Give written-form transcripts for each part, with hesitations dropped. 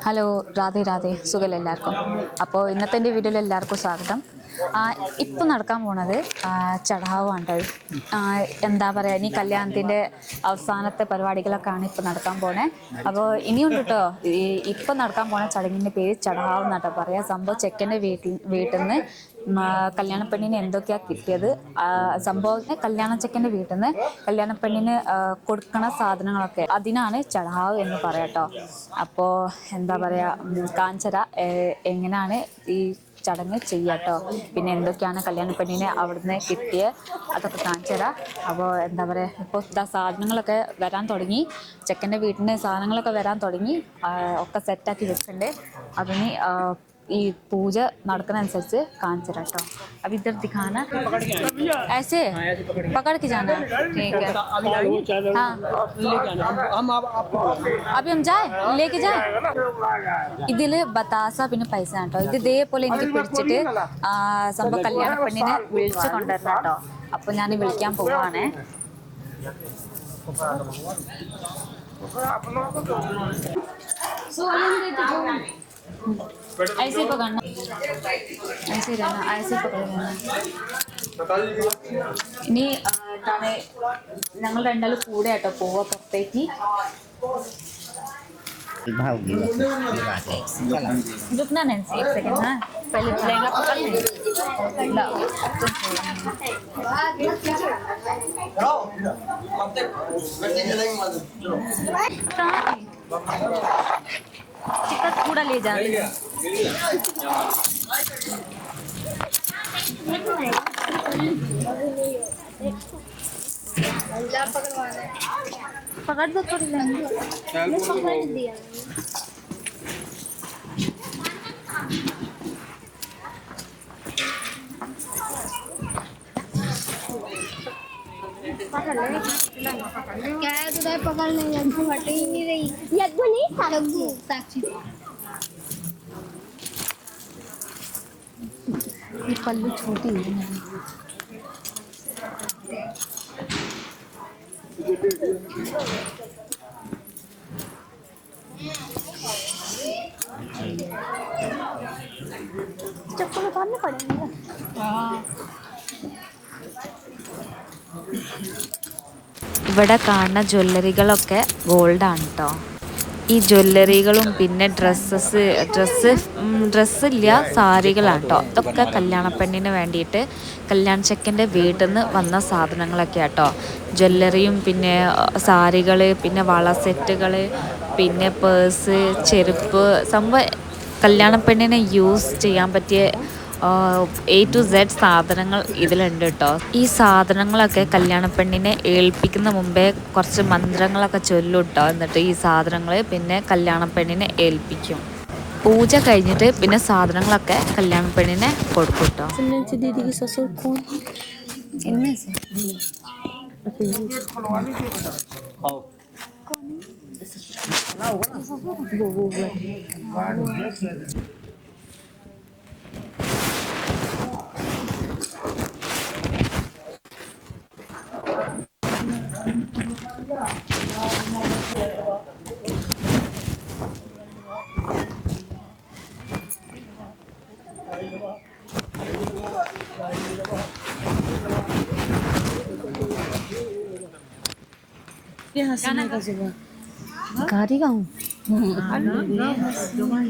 Hello, Radhe Radhe, സുഖമല്ല എല്ലാവർക്കും. അപ്പോൾ ഇന്നത്തെ എൻ്റെ വീഡിയോയിൽ എല്ലാവർക്കും സ്വാഗതം. ഇപ്പം നടക്കാൻ പോണത് ചടാവാണ് കേട്ടോ. എന്താ പറയുക, ഇനി കല്യാണത്തിൻ്റെ അവസാനത്തെ പരിപാടികളൊക്കെയാണ് ഇപ്പം നടക്കാൻ പോണേ. അപ്പോൾ ഇനിയുണ്ട് കേട്ടോ. ഇപ്പം നടക്കാൻ പോണ ചടങ്ങിൻ്റെ പേര് ചടാവ് എന്നാട്ടോ പറയുക. സംഭവം ചെക്കൻ്റെ വീട്ടിൽ നിന്ന് കല്യാണ പെണ്ണിന് എന്തൊക്കെയാണ് കിട്ടിയത്, സംഭവം കല്യാണ ചെക്കൻ്റെ വീട്ടിൽ നിന്ന് കല്യാണ പെണ്ണിന് കൊടുക്കണ സാധനങ്ങളൊക്കെ, അതിനാണ് ചടാവ് എന്ന് പറയാട്ടോ. അപ്പോൾ എന്താ പറയുക, കാഞ്ചര എങ്ങനെയാണ് ഈ ചടങ്ങ് ചെയ്യാട്ടോ, പിന്നെ എന്തൊക്കെയാണ് കല്യാണ പെണ്ണിനെ അവിടുന്ന് കിട്ടിയ അതൊക്കെ കാണിച്ചു തരാം. അപ്പോൾ എന്താ പറയുക, ഇപ്പോൾ സാധനങ്ങളൊക്കെ വരാൻ തുടങ്ങി, ചെക്കൻ്റെ വീട്ടിൽ നിന്ന് സാധനങ്ങളൊക്കെ വരാൻ തുടങ്ങി, ഒക്കെ സെറ്റാക്കി വെച്ചിട്ടുണ്ട്. അതിന് ഈ പൂജ നടക്കുന്ന അനുസരിച്ച് കാണിച്ചു തരാം കേട്ടോ. अब इधर दिखाना ऐसे पकड़ के जाना, ठीक है? हाँ, अभी हम जाए लेके जाए. ഇതില് ബത്താസ പിന്നെ പൈസ കേട്ടോ. ഇത് ഇതേപോലെ എനിക്ക് പിടിച്ചിട്ട് സംഭവം കല്യാണ പെണ്ണിനെ വിളിച്ചു കൊണ്ടുവരണം കേട്ടോ. അപ്പൊ ഞാൻ വിളിക്കാൻ പോവാണേ. ऐसे पकड़ना, ऐसे रहना, ऐसे पकड़ लेना. ഇനി ഞങ്ങൾ രണ്ടാളും കൂടെ ആട്ടോ പോവാ പുറത്തേക്ക്. रुकना नैन्सी, एक सेकंड. हाँ, पहले लहंगा पकड़ लें. टिकट पूरा ले जाने. पकड़ दो थोड़ी पकड़ दिया. क्या है तुझे पकड़ने, यज्ञ हटे ही नहीं रही. यज्ञ नहीं, साक्षी साक्षी. ये पल्लू छोटी है मेरी. चप्पल उतारने पड़ेंगे. ഇവിടെ കാണുന്ന ജ്വല്ലറികളൊക്കെ ഗോൾഡാണ് കേട്ടോ. ഈ ജ്വല്ലറികളും പിന്നെ ഡ്രസ്സില്ല, സാരികളാണ് കേട്ടോ. അതൊക്കെ കല്യാണ പെണ്ണിന് വേണ്ടിയിട്ട് കല്യാണ ചെക്കൻ്റെ വീട്ടിൽ നിന്ന് വന്ന സാധനങ്ങളൊക്കെ കേട്ടോ. ജ്വല്ലറിയും പിന്നെ സാരികൾ, പിന്നെ വള സെറ്റുകൾ, പിന്നെ പേഴ്സ്, ചെരുപ്പ്, സംഭവം കല്യാണ പെണ്ണിനെ യൂസ് ചെയ്യാൻ പറ്റിയ A to Z സാധനങ്ങൾ ഇതിലുണ്ട് കേട്ടോ. ഈ സാധനങ്ങളൊക്കെ കല്യാണ പെണ്ണിനെ ഏൽപ്പിക്കുന്ന മുമ്പേ കുറച്ച് മന്ത്രങ്ങളൊക്കെ ചൊല്ലും കേട്ടോ. എന്നിട്ട് ഈ സാധനങ്ങൾ പിന്നെ കല്യാണ പെണ്ണിനെ ഏൽപ്പിക്കും. പൂജ കഴിഞ്ഞിട്ട് പിന്നെ സാധനങ്ങളൊക്കെ കല്യാണ പെണ്ണിനെ കൊടുക്കും കേട്ടോ.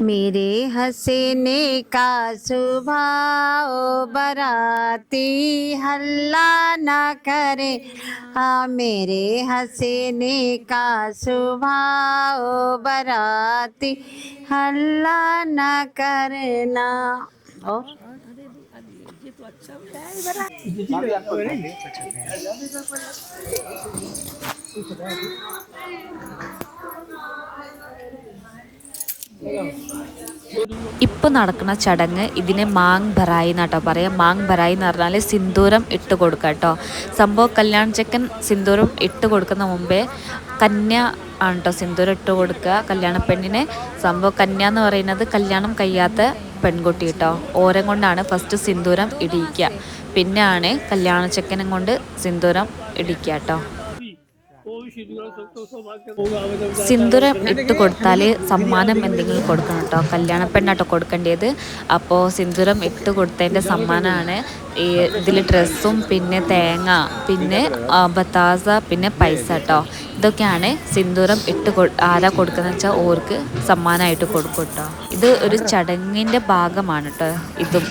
मेरे हंसने का स्वभाव बराती हल्ला न करे. हाँ, मेरे हंसने का स्वभाव बराती हल्ला न करना. और ഇപ്പം നടക്കുന്ന ചടങ്ങ് ഇതിനെ മാങ് ഭറായി എന്നാട്ടോ പറയാം. മാങ് ഭറായി എന്ന് പറഞ്ഞാൽ സിന്ദൂരം ഇട്ട് കൊടുക്കുക കേട്ടോ. സംഭവം കല്യാണ ചെക്കൻ സിന്ദൂരം ഇട്ട് കൊടുക്കുന്ന മുമ്പേ കന്യ ആണ് കേട്ടോ സിന്ദൂരം ഇട്ട് കൊടുക്കുക കല്യാണ പെണ്ണിനെ. സംഭവം കന്യ എന്ന് പറയുന്നത് കല്യാണം കഴിയാത്ത പെൺകുട്ടി കേട്ടോ. ഓരം കൊണ്ടാണ് ഫസ്റ്റ് സിന്ദൂരം ഇടിയിക്കുക, പിന്നെയാണ് കല്യാണ ചെക്കനും കൊണ്ട് സിന്ദൂരം ഇടിക്കുക കേട്ടോ. സിന്ദൂരം ഇട്ട് കൊടുത്താൽ സമ്മാനം എന്തെങ്കിലും കൊടുക്കണം കേട്ടോ. കല്യാണ പെണ്ണാട്ടോ കൊടുക്കേണ്ടത്. അപ്പോൾ സിന്ദൂരം ഇട്ട് കൊടുത്തതിൻ്റെ സമ്മാനമാണ് ഈ ഇതിൽ ഡ്രസ്സും പിന്നെ തേങ്ങ പിന്നെ ബത്താസ പിന്നെ പൈസ കേട്ടോ. ഇതൊക്കെയാണ് സിന്ദൂരം ആരാ കൊടുക്കുന്നത് വെച്ചാൽ ഓർക്ക് സമ്മാനമായിട്ട് കൊടുക്കും കേട്ടോ. ഇത് ഒരു ചടങ്ങിൻ്റെ ഭാഗമാണ് കേട്ടോ. ഇതും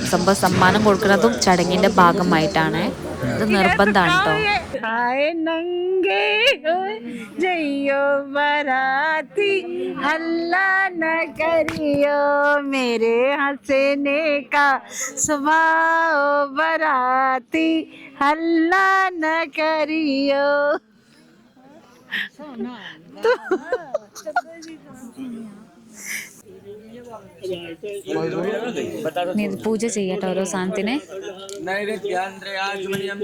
സമ്മാനം കൊടുക്കുന്നതും ചടങ്ങിൻ്റെ ഭാഗമായിട്ടാണ്. ഇത് നിർബന്ധമാണ് കേട്ടോ. हाय नंगे जइयो बराती हल्ला न करियो मेरे हंसने का स्वभाव बराती हल्ला न करियो പൂജ ചെയ്യട്ടെ ഓരോ സാധനത്തിനെ.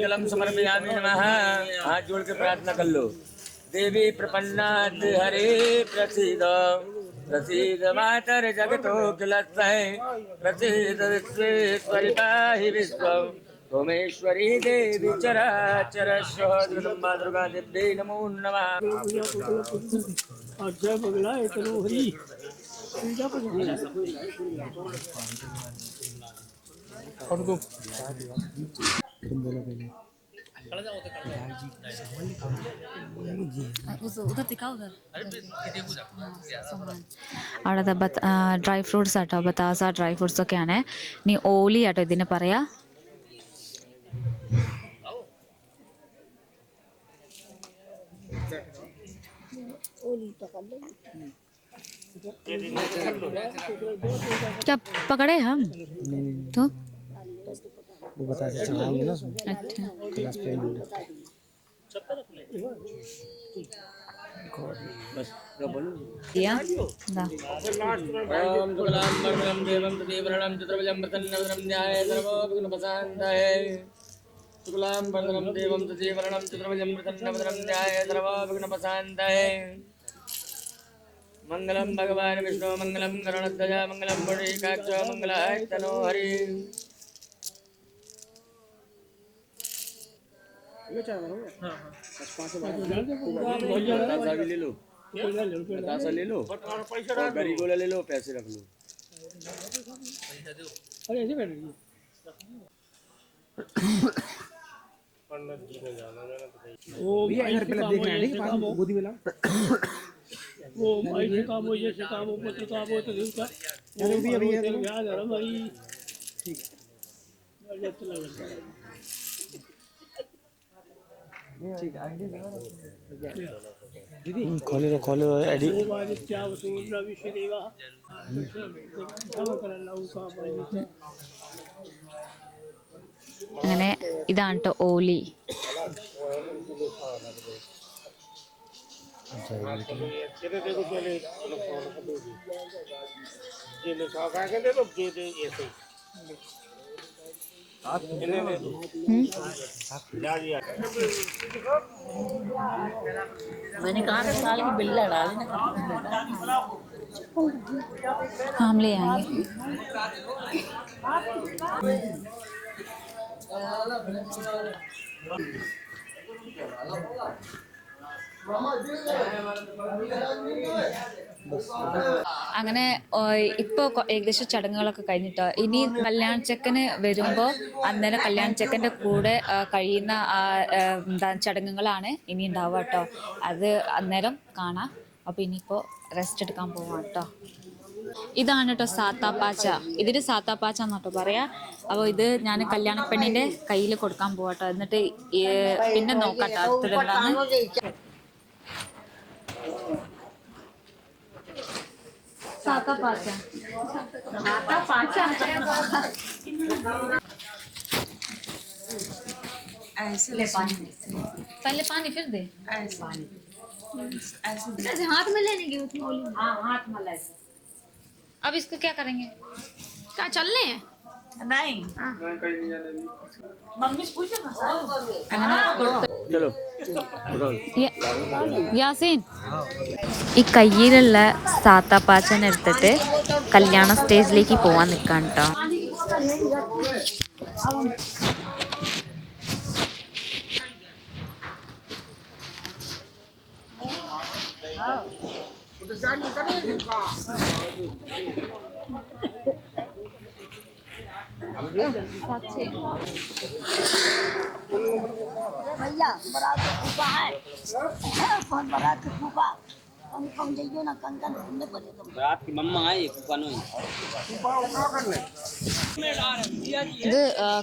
जलम समर्पयामि नमः। हाथ जोड़ के प्रार्थना कर लो। देवी प्रपन्नात् हरे प्रसीद प्रसीद मातर जगतो किलस्मै प्रसीद विश्वेश्वरि पाहि विश्वं सोमेश्वरी देवी चराचर जगदम्बा दुर्गा देवी नमो नमः। जय बगला इतनो हरि അവിടെ ഡ്രൈ ഫ്രൂട്ട്സ് ആട്ടോ. ബത്താസ ഡ്രൈ ഫ്രൂട്ട്സ് ഒക്കെയാണ്. നീ ഓലി ആട്ടോ ഇതിന് പറയാ. क्या पकड़े हम तो वो बता दे चढ़ाएंगे ना उसमें। अच्छा क्लास पे दिया दा ओम शुक्लां वरदं देवं तदेवरणं चतुर्भुजं प्रसन्नवदनं ध्याये सर्वविघ्नोपशान्तये। शुक्लां वरदं देवं तदेवरणं चतुर्भुजं प्रसन्नवदनं ध्याये सर्वविघ्नोपशान्तये। मंगलम भगवान विष्णु मंगलम गरुड़ध्वज मंगलम पुंडरीकाक्ष मंगलाय तनो हरि। ले लो बतासा ले लो गरी गोला ले लो पैसे रख लो। गोदी में ला वो ऐसे काम हो जैसे काम हो पत्र काम हो तो उसका वो भी अभी याद है भाई। ठीक है ठीक दीदी खोले एडी वो बात क्या वसूल विषय देगा काम करना उसका भाई। അങ്ങനെ ഇതാണ് ട്ടോ ഓലി. मैंने कहा था साल की बिल लड़ा लेना। हम ले आएंगे. അങ്ങനെ ഇപ്പോൾ ഏകദേശം ചടങ്ങുകളൊക്കെ കഴിഞ്ഞിട്ടോ. ഇനി കല്യാണച്ചക്കന് വരുമ്പോൾ അന്നേരം കല്യാണച്ചക്കൻ്റെ കൂടെ കഴിയുന്ന എന്താ ചടങ്ങുകളാണ് ഇനി ഉണ്ടാവുക കേട്ടോ. അത് അന്നേരം കാണാം. അപ്പോൾ ഇനിയിപ്പോൾ റെസ്റ്റ് എടുക്കാൻ പോവാം കേട്ടോ. ഇതാണ് കേട്ടോ സാത്താപ്പാച്ച. ഇതിന് സാത്താപ്പാച്ച എന്നാട്ടോ പറയാ. അപ്പോൾ ഇത് ഞാൻ കല്യാണ പെണ്ണിൻ്റെ കയ്യിൽ കൊടുക്കാൻ പോവാട്ടോ. എന്നിട്ട് പിന്നെ നോക്കാട്ടോ അടുത്തത് എന്താണ്. साता पाचा ऐसे ले पानी, पहले पानी फिर दे ऐसे पानी ऐसे हाथ में लेने की उसमें। हाँ हाथ में ले। अब इसको क्या करेंगे? क्या चलने हैं? नहीं मम्मी से पूछो ना। चलो യാസീൻ ഈ കയ്യിലുള്ള സാത്താപ്പാച്ചൻ എടുത്തിട്ട് കല്യാണ സ്റ്റേജിലേക്ക് പോവാൻ നിൽക്കാൻ കേട്ടോ. भैया बारात फूफा है कौन बारात फूफा कम जाइयो ना कंकन घूमने पड़े तुम रात की मम्मा आई फूफा नहीं ഇത്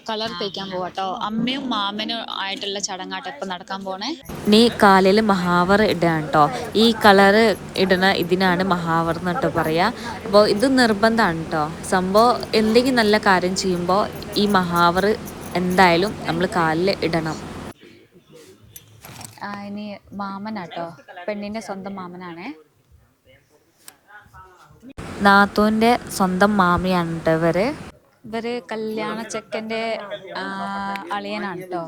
കളർ തേക്കാൻ പോവാട്ടോ. അമ്മയും മാമനും ആയിട്ടുള്ള ചടങ്ങാട്ടോ ഇപ്പം നടക്കാൻ പോണേ. നീ കാലിൽ മഹാവർ ഇടാണ് കേട്ടോ. ഈ കളറ് ഇടുന്ന ഇതിനാണ് മഹാവർ എന്നിട്ട് പറയാ. അപ്പോൾ ഇത് നിർബന്ധമാണ് കേട്ടോ. സംഭവം എന്തെങ്കിലും നല്ല കാര്യം ചെയ്യുമ്പോൾ ഈ മഹാവർ എന്തായാലും നമ്മൾ കാലിൽ ഇടണം. ഇനി മാമനാട്ടോ, പെണ്ണിൻ്റെ സ്വന്തം മാമനാണേ. നാത്തൂൻ്റെ സ്വന്തം മാമിയാണ് കേട്ടോ ഇവര് കല്യാണ ചെക്കൻ്റെ അളിയനാണ് കേട്ടോ.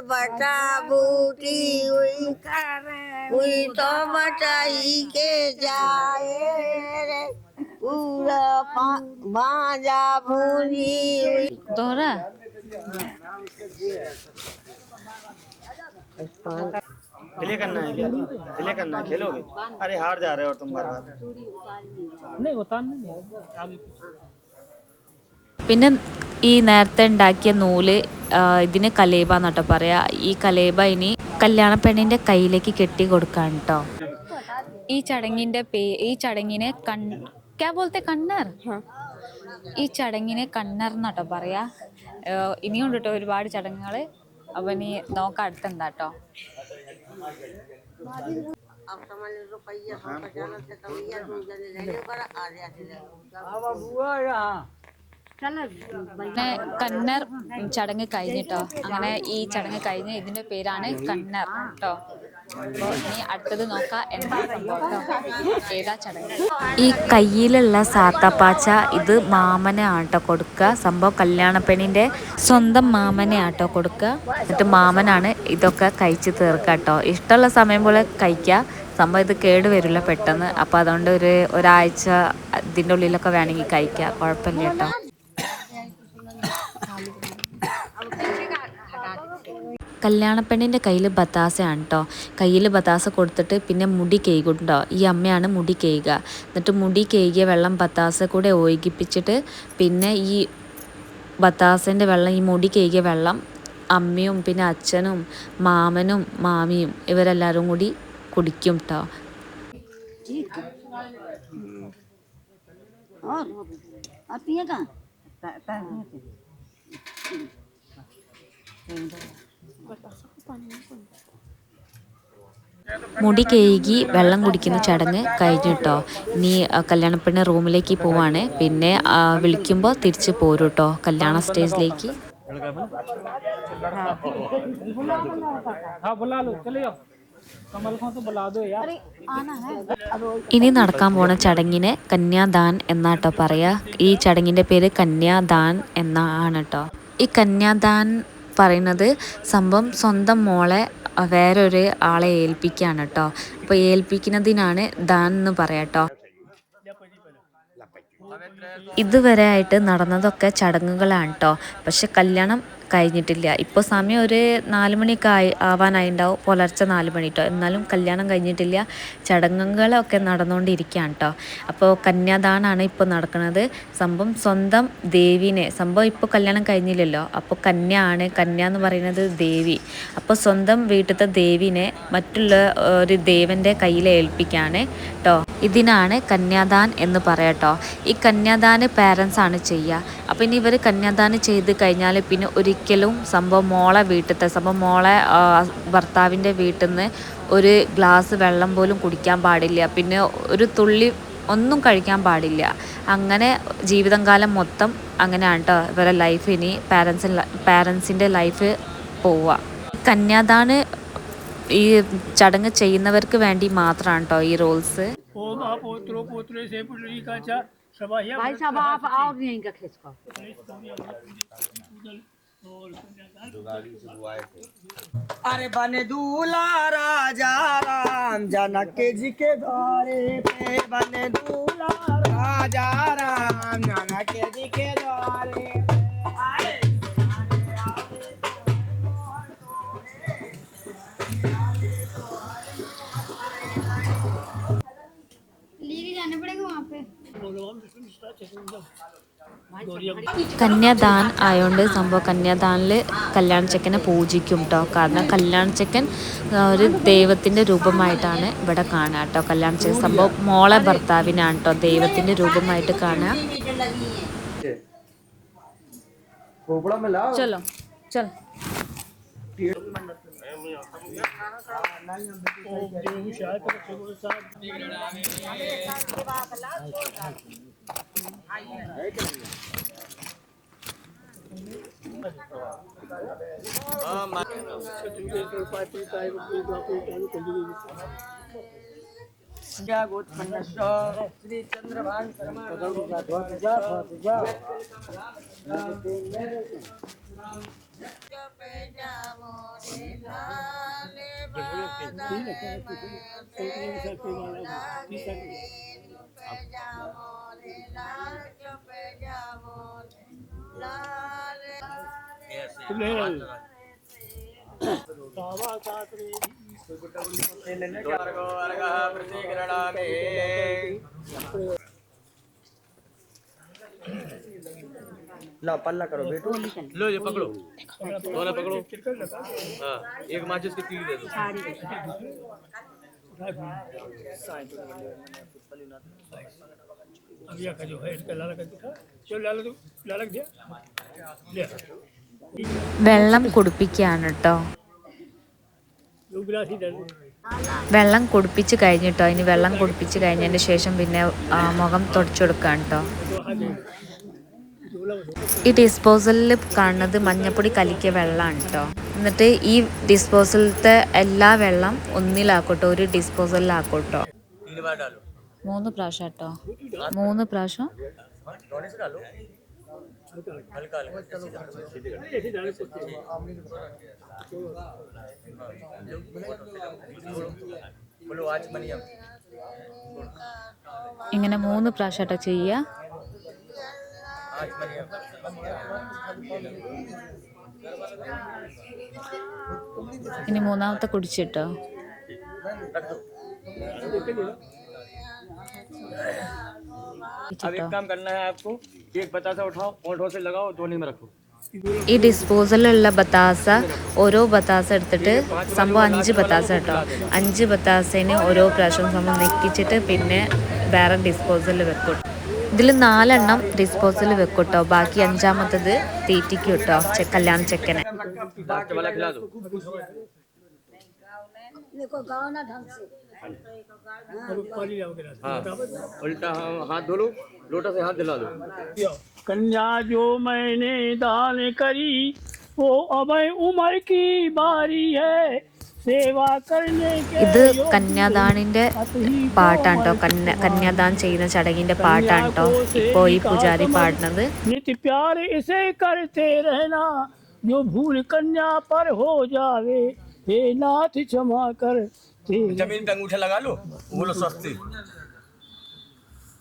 बटा बूटी हुई तो बटाई के जाए रे पूरा भाजा भूली हुई दोहरा डिले करना है क्या? डिले करना है, खेलोगे? अरे हार जा रहे हो तुम बार बार। नहीं होता नहीं आगे പിന്നെ ഈ നേരത്തെ ഉണ്ടാക്കിയ നൂല് ഇതിന് കലേബ എന്നിട്ടോ പറയാ. ഈ കലേബ ഇനി കല്യാണ പെണ്ണിൻ്റെ കയ്യിലേക്ക് കെട്ടി കൊടുക്കാൻ കേട്ടോ. ഈ ചടങ്ങിനെ ക്യാ ബോൾത്തെ കണ്ണർ. ഈ ചടങ്ങിനെ കണ്ണർ എന്നാട്ടോ പറയാ. ഇനിയുണ്ട് കേട്ടോ ഒരുപാട് ചടങ്ങുകൾ. അപ്പം ഇനി നോക്കാം അടുത്തെന്താട്ടോ. अब समझ रुपया जाना से कमिया ले बड़ा आ പിന്നെ കന്നർ ചടങ്ങ് കഴിഞ്ഞിട്ടോ. അങ്ങനെ ഈ ചടങ്ങ് കഴിഞ്ഞ് ഇതിന്റെ പേരാണ് കന്നർ കേട്ടോ. അപ്പോൾ ഇനി അടുത്തത് നോക്കാം എന്താ സംഭവം കേട്ടോ. ഏതാ ചടങ്ങ്? ഈ കയ്യിലുള്ള സാത്തപ്പാച്ച ഇത് മാമനെ ആട്ടോ കൊടുക്കുക. സംഭവം കല്യാണ പെണ്ണിന്റെ സ്വന്തം മാമനെ ആട്ടോ കൊടുക്കുക. എന്നിട്ട് മാമനാണ് ഇതൊക്കെ കഴിച്ച് തീർക്കുക കേട്ടോ. ഇഷ്ടമുള്ള സമയം പോലെ കഴിക്കുക. സംഭവം ഇത് കേട് വരില്ല പെട്ടെന്ന്. അപ്പോൾ അതുകൊണ്ട് ഒരാഴ്ച ഇതിൻ്റെ ഉള്ളിലൊക്കെ വേണമെങ്കിൽ കഴിക്കുക, കുഴപ്പമില്ല കേട്ടോ. കല്യാണപ്പെണ്ണിൻ്റെ കയ്യിൽ ബത്താസയാണ് കേട്ടോ. കയ്യിൽ ബത്താസ കൊടുത്തിട്ട് പിന്നെ മുടി കേൾക്കുന്നുണ്ടോ. ഈ അമ്മയാണ് മുടി കേൾക്കുക. എന്നിട്ട് മുടി കേകിയ വെള്ളം ബത്താസ കൂടെ ഒഴുകിപ്പിച്ചിട്ട് പിന്നെ ഈ ബത്താസൻ്റെ വെള്ളം, ഈ മുടി കേകിയ വെള്ളം അമ്മയും പിന്നെ അച്ഛനും മാമനും മാമിയും ഇവരെല്ലാവരും കൂടി കുടിക്കും കേട്ടോ. മുടി കേകി വെള്ളം കുടിക്കുന്ന ചടങ്ങ് കഴിഞ്ഞു കേട്ടോ. ഇനി കല്യാണപ്പെണ്ണ് റൂമിലേക്ക് പോവാണ്. പിന്നെ വിളിക്കുമ്പോൾ തിരിച്ച് പോരും കേട്ടോ കല്യാണ സ്റ്റേജിലേക്ക്. ഇനി നടക്കാൻ പോണ ചടങ്ങിനെ കന്യാദാൻ എന്നാട്ടോ പറയാ. ഈ ചടങ്ങിൻ്റെ പേര് കന്യാദാൻ എന്നാണ് കേട്ടോ. ഈ കന്യാദാൻ പറയുന്നത് സംഭവം സ്വന്തം മോളെ വേറൊരു ആളെ ഏൽപ്പിക്കുകയാണ് കേട്ടോ. അപ്പോൾ ഏൽപ്പിക്കുന്നതിനാണ് ദാൻ എന്ന് പറയാം കേട്ടോ. ഇതുവരെ ആയിട്ട് നടന്നതൊക്കെ ചടങ്ങുകളാണ് കേട്ടോ. പക്ഷെ കല്യാണം കഴിഞ്ഞിട്ടില്ല. ഇപ്പോൾ സമയം ഒരു 4 മണിയൊക്കെ ആവാനായിണ്ടാവും, പുലർച്ചെ 4 മണി കേട്ടോ. എന്നാലും കല്യാണം കഴിഞ്ഞിട്ടില്ല. ചടങ്ങുകളൊക്കെ നടന്നുകൊണ്ടിരിക്കുകയാണ് കേട്ടോ. അപ്പോൾ കന്യാദാനാണ് ഇപ്പോൾ നടക്കുന്നത്. സംഭവം സ്വന്തം ദേവീനെ, സംഭവം ഇപ്പോൾ കല്യാണം കഴിഞ്ഞില്ലല്ലോ, അപ്പോൾ കന്യ എന്ന് പറയുന്നത് ദേവി. അപ്പോൾ സ്വന്തം വീട്ടിലത്തെ ദേവിനെ മറ്റുള്ള ഒരു ദേവൻ്റെ കയ്യിൽ ഏൽപ്പിക്കുകയാണ് കേട്ടോ. ഇതിനാണ് കന്യാദാൻ എന്ന് പറയാട്ടോ. ഈ കന്യാദാന് പാരൻസ് ആണ് ചെയ്യുക. അപ്പോൾ ഇനി ഇവർ കന്യാദാനം ചെയ്ത് കഴിഞ്ഞാൽ പിന്നെ ഒരിക്കലും സംഭവം മോളെ വീട്ടിലത്തെ മോളെ ഭർത്താവിൻ്റെ വീട്ടിൽ നിന്ന് ഒരു ഗ്ലാസ് വെള്ളം പോലും കുടിക്കാൻ പാടില്ല. പിന്നെ ഒരു തുള്ളി ഒന്നും കഴിക്കാൻ പാടില്ല. അങ്ങനെ ജീവിതം കാലം മൊത്തം അങ്ങനെയാണ് കേട്ടോ ഇവരെ ലൈഫ്. ഇനി പാരൻസിൻ്റെ ലൈഫ് പോവുക. കന്യാദാന് ഈ ചടങ്ങ് ചെയ്യുന്നവർക്ക് വേണ്ടി മാത്രമാണ് കേട്ടോ ഈ റൂൾസ്. भाई साहब आप और नहीं का खींच को अरे बने दूल्हा राजा राम जनक जी के द्वारे पे बने दूल्हा राजा राम जनक जी के द्वारे लेके जाना पड़ेगा वहाँ पे കന്യാദാൻ ആയതുകൊണ്ട് സംഭവം കന്യാദാനിൽ കല്യാണ ചെക്കനെ പൂജിക്കും കേട്ടോ. കാരണം കല്യാണ ചെക്കൻ ഒരു ദൈവത്തിൻ്റെ രൂപമായിട്ടാണ് ഇവിടെ കാണുക കേട്ടോ. കല്യാണ ചെക്കൻ സംഭവം മോളെ ഭർത്താവിനാണ് കേട്ടോ ദൈവത്തിൻ്റെ രൂപമായിട്ട് കാണുക. ചലോ ചൽ श्री चंद्रभान ला पल्ला करो बेटो लो ये पकड़ो दोनों पकड़ो हाँ एक माचिस की तीली दे दो अब यह का जो है इसका लाला का दिखा चलो लाला दिया ले വെള്ളം കുടിപ്പിക്കുകയാണ് കേട്ടോ. दो गिलास ही दे दो വെള്ളം കുടിപ്പിച്ച് കഴിഞ്ഞിട്ടോ. ഇനി വെള്ളം കുടിപ്പിച്ച് കഴിഞ്ഞതിന് ശേഷം പിന്നെ മുഖം തുടച്ചു കൊടുക്കുകയാണ് കേട്ടോ. ഈ ഡിസ്പോസലിൽ കാണുന്നത് മഞ്ഞപ്പൊടി കലക്കിയ വെള്ളമാണ് കേട്ടോ. എന്നിട്ട് ഈ ഡിസ്പോസലിലത്തെ എല്ലാ വെള്ളം ഒന്നിലാക്കോട്ടോ, ഒരു ഡിസ്പോസലിലാക്കോട്ടോ. 3 പ്രാവശ്യം കേട്ടോ. 3 പ്രാവശ്യം ഇങ്ങനെ 3 പ്രാവശ്യം കേട്ടോ ചെയ്യുക. ഇനി മൂന്നാമത്തെ കുടിച്ചിട്ടോ. अब एक काम करना है आपको, एक बतासा उठाओ, होंठों से लगाओ, दोनों में रखो. ഈ ഡിസ്പോസലിലുള്ള ബത്താസ ഓരോ ബത്താസ എടുത്തിട്ട് സംഭവം 5 ബത്താസ കേട്ടോ. 5 ബത്താസേനെ ഓരോ പ്രാവശ്യം സംഭവം നെക്കിച്ചിട്ട് പിന്നെ വേറെ ഡിസ്പോസലിൽ വെക്കും. ഇതിൽ 4 എണ്ണം ഡിസ്പോസലിൽ വെക്കും കേട്ടോ. ബാക്കി 5ാമത്തത് തീറ്റിക്കും കേട്ടോ കല്യാണ ചെക്കനെ. लास्ट वाला खिला दो. देखो गाओ ना ढंग से पानी लाओ गिलास हाँ उल्टा हाथ धो लो, लोटा से हाथ दिला दो. कन्या जो मैंने दान करी वो अब उम्र की बारी है सेवा करने के ഇത് കന്യാദാനിന്റെ പാട്ടാണ് കേട്ടോ. കന്യാദാൻ ചെയ്യുന്ന ചടങ്ങിന്റെ പാട്ടാണ് കേട്ടോ ഇപ്പോൾ ഈ പൂജാരി പാടുന്നത്. नित्य प्यार इसे करते रहना जो भूल कन्या पर हो जावे हे नाथ क्षमा कर जमीन पे अंगूठा लगा लो, बोलो स्वस्ति.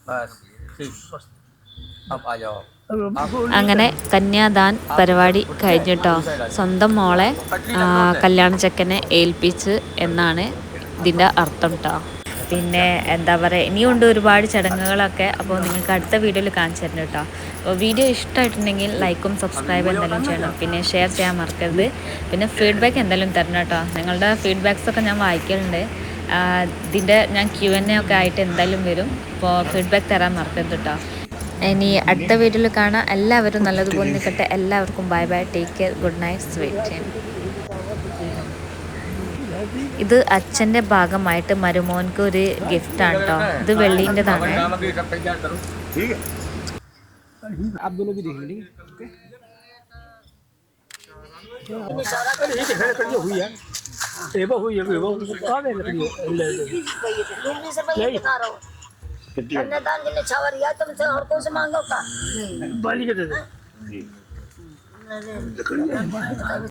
बस ठीक. अब आ जाओ. അങ്ങനെ കന്യാദാൻ പരിപാടി കഴിഞ്ഞിട്ടോ. സ്വന്തം മോളെ കല്യാണ ചെക്കനെ ഏൽപ്പിച്ച് എന്നാണ് ഇതിൻ്റെ അർത്ഥം കേട്ടോ. പിന്നെ എന്താ പറയുക, ഇനിയുണ്ട് ഒരുപാട് ചടങ്ങുകളൊക്കെ. അപ്പോൾ നിങ്ങൾക്ക് അടുത്ത വീഡിയോയിൽ കാണിച്ചു തരണം കേട്ടോ. അപ്പോൾ വീഡിയോ ഇഷ്ടമായിട്ടുണ്ടെങ്കിൽ ലൈക്കും സബ്സ്ക്രൈബും എന്തെങ്കിലും ചെയ്യണം. പിന്നെ ഷെയർ ചെയ്യാൻ മറക്കരുത്. പിന്നെ ഫീഡ്ബാക്ക് എന്തെങ്കിലും തരണം കേട്ടോ. നിങ്ങളുടെ ഫീഡ്ബാക്സൊക്കെ ഞാൻ വായിക്കലുണ്ട്. ഇതിൻ്റെ ഞാൻ Q&A ഒക്കെ ആയിട്ട് എന്തായാലും വരും. അപ്പോൾ ഫീഡ്ബാക്ക് തരാൻ മറക്കരുത് കേട്ടോ. ഇനി അടുത്ത വീഡിയോയിൽ കാണാം. എല്ലാവരും നല്ലതുപോലെ നിൽക്കട്ടെ. എല്ലാവർക്കും bye bye, take care, good night, sweet dream. ഇത് അച്ഛൻ്റെ ഭാഗമായിട്ട് മരുമോൻക്ക് ഒരു ഗിഫ്റ്റാണ് കേട്ടോ. ഇത് വെള്ളീൻ്റെതാണ്. आप दोनों भी देख लीजिए. हुई है से मैं दिखा रहा हूँ कन्यादान के लिए छावर या तुमसे और कौन से मांगो का बाली के दे दे